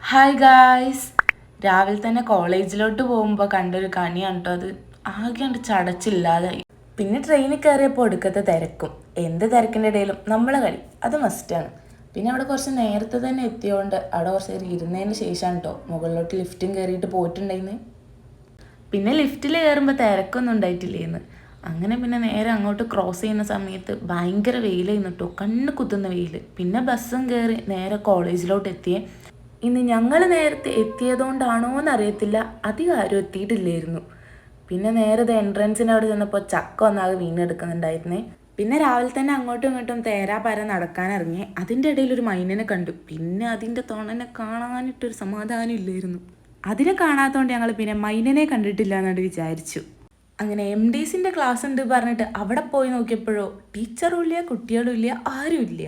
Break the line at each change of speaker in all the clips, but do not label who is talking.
Hi guys, രാവിലെ തന്നെ കോളേജിലോട്ട് പോകുമ്പോൾ കണ്ടൊരു കണിയാണ് കേട്ടോ. അത് ആകെ കണ്ട് ചടച്ചില്ലാതായി. പിന്നെ ട്രെയിനിൽ കയറിയപ്പോൾ ഒടുക്കത്തെ തിരക്കും. എന്ത് തിരക്കിൻ്റെ ഇടയിലും നമ്മളെ കളി അത് മസ്റ്റാണ്. പിന്നെ അവിടെ കുറച്ച് നേരത്തെ തന്നെ എത്തിയതുകൊണ്ട് അവിടെ കുറച്ച് നേരം ഇരുന്നതിന് ശേഷമാണ് കേട്ടോ മുകളിലോട്ട് ലിഫ്റ്റും കയറിയിട്ട് പോയിട്ടുണ്ടായിരുന്നു. പിന്നെ ലിഫ്റ്റിൽ കയറുമ്പോൾ തിരക്കൊന്നും ഉണ്ടായിട്ടില്ലേന്ന്. അങ്ങനെ പിന്നെ നേരെ അങ്ങോട്ട് ക്രോസ് ചെയ്യുന്ന സമയത്ത് ഭയങ്കര വെയിലായിരുന്നു കേട്ടോ, കണ്ണ് കുത്തുന്ന വെയിൽ. പിന്നെ ബസ്സും കയറി നേരെ കോളേജിലോട്ട് എത്തിയേ. ഇന്ന് ഞങ്ങൾ നേരത്തെ എത്തിയതുകൊണ്ടാണോ എന്നറിയത്തില്ല, അധികം ആരും എത്തിയിട്ടില്ലായിരുന്നു. പിന്നെ നേരത്തെ എൻട്രൻസിൻ്റെ അവിടെ ചെന്നപ്പോൾ ചക്ക ഒന്നാകെ വീണെടുക്കുന്നുണ്ടായിരുന്നേ. പിന്നെ രാവിലെ തന്നെ അങ്ങോട്ടും ഇങ്ങോട്ടും തേരാപാര നടക്കാനിറങ്ങി. അതിൻ്റെ ഇടയിൽ ഒരു മൈനനെ കണ്ടു. പിന്നെ അതിൻ്റെ തൊണനെ കാണാനിട്ടൊരു സമാധാനം ഇല്ലായിരുന്നു. അതിനെ കാണാത്തതുകൊണ്ട് ഞങ്ങൾ പിന്നെ മൈനനെ കണ്ടിട്ടില്ല എന്നാണ് വിചാരിച്ചു. അങ്ങനെ MDസിൻ്റെ ക്ലാസ് ഉണ്ട് പറഞ്ഞിട്ട് അവിടെ പോയി നോക്കിയപ്പോഴോ ടീച്ചറും ഇല്ല, കുട്ടികളും ഇല്ല, ആരും ഇല്ല.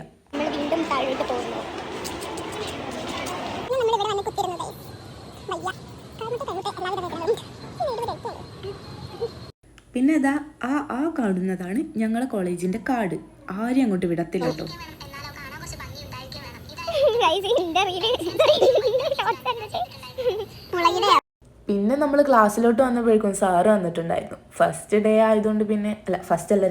പിന്നെ ഇതാ ആ കാണുന്നതാണ് ഞങ്ങളെ കോളേജിൻ്റെ കാർഡ്. ആരും അങ്ങോട്ട് വിടത്തില്ല കേട്ടോ. പിന്നെ നമ്മൾ ക്ലാസ്സിലോട്ട് വന്നപ്പോഴേക്കും സാറ് വന്നിട്ടുണ്ടായിരുന്നു. ഫസ്റ്റ് ഡേ ആയതുകൊണ്ട് പിന്നെ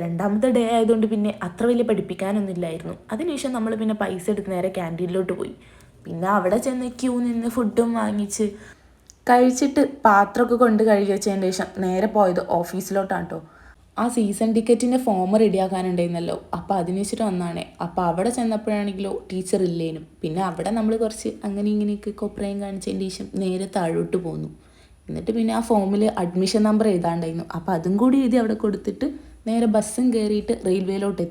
രണ്ടാമത്തെ ഡേ ആയതുകൊണ്ട് പിന്നെ അത്ര വലിയ പഠിപ്പിക്കാനൊന്നും ഇല്ലായിരുന്നു. അതിനുശേഷം നമ്മൾ പിന്നെ പൈസ എടുത്ത് നേരെ ക്യാൻറ്റീനിലോട്ട് പോയി. പിന്നെ അവിടെ ചെന്ന് ക്യൂ നിന്ന് ഫുഡും വാങ്ങിച്ച് കഴിച്ചിട്ട് പാത്രമൊക്കെ കൊണ്ട് കഴുകി വെച്ചതിന് ശേഷം നേരെ പോയത് ഓഫീസിലോട്ടാണ് കേട്ടോ. ആ സീസൺ ടിക്കറ്റിൻ്റെ ഫോം റെഡിയാക്കാനുണ്ടായിരുന്നല്ലോ, അപ്പോൾ അതിന് വെച്ചിട്ട് വന്നാണേ. അപ്പോൾ അവിടെ ചെന്നപ്പോഴാണെങ്കിലോ ടീച്ചർ ഇല്ലേനും. പിന്നെ അവിടെ നമ്മൾ കുറച്ച് അങ്ങനെ ഇങ്ങനെയൊക്കെ കൊപ്രയും കാണിച്ചതിന് ശേഷം നേരെ താഴോട്ട് പോന്നു. എന്നിട്ട് പിന്നെ ആ ഫോമിൽ അഡ്മിഷൻ നമ്പർ എഴുതാണ്ടായിരുന്നു. അപ്പോൾ അതും കൂടി എഴുതി അവിടെ കൊടുത്തിട്ട് നേരെ ബസ്സും കയറിയിട്ട് റെയിൽവേയിലോട്ട്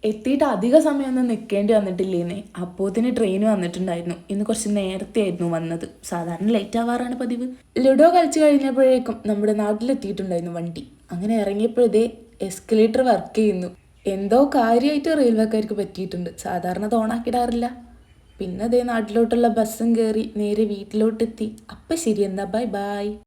എത്തിയിട്ട് അധിക സമയമൊന്നും നിൽക്കേണ്ടി വന്നിട്ടില്ലേന്നേ. അപ്പോത്തിന് ട്രെയിൻ വന്നിട്ടുണ്ടായിരുന്നു. ഇന്ന് കുറച്ച് നേരത്തെ ആയിരുന്നു വന്നത്. സാധാരണ ലേറ്റ് ആവാറാണ് പതിവ്. ലുഡോ കളിച്ച് കഴിഞ്ഞപ്പോഴേക്കും നമ്മുടെ നാട്ടിലെത്തിയിട്ടുണ്ടായിരുന്നു വണ്ടി. അങ്ങനെ ഇറങ്ങിയപ്പോഴേ എസ്കലേറ്റർ വർക്ക് ചെയ്യുന്നു. എന്തോ കാര്യമായിട്ട് റെയിൽവേക്കാർക്ക് പറ്റിയിട്ടുണ്ട്. സാധാരണ ഓണാക്കിടാറില്ല. പിന്നെ നാട്ടിലോട്ടുള്ള ബസ്സും കയറി നേരെ വീട്ടിലോട്ടെത്തി. അപ്പം ശരി, എന്താ ബൈ ബൈ.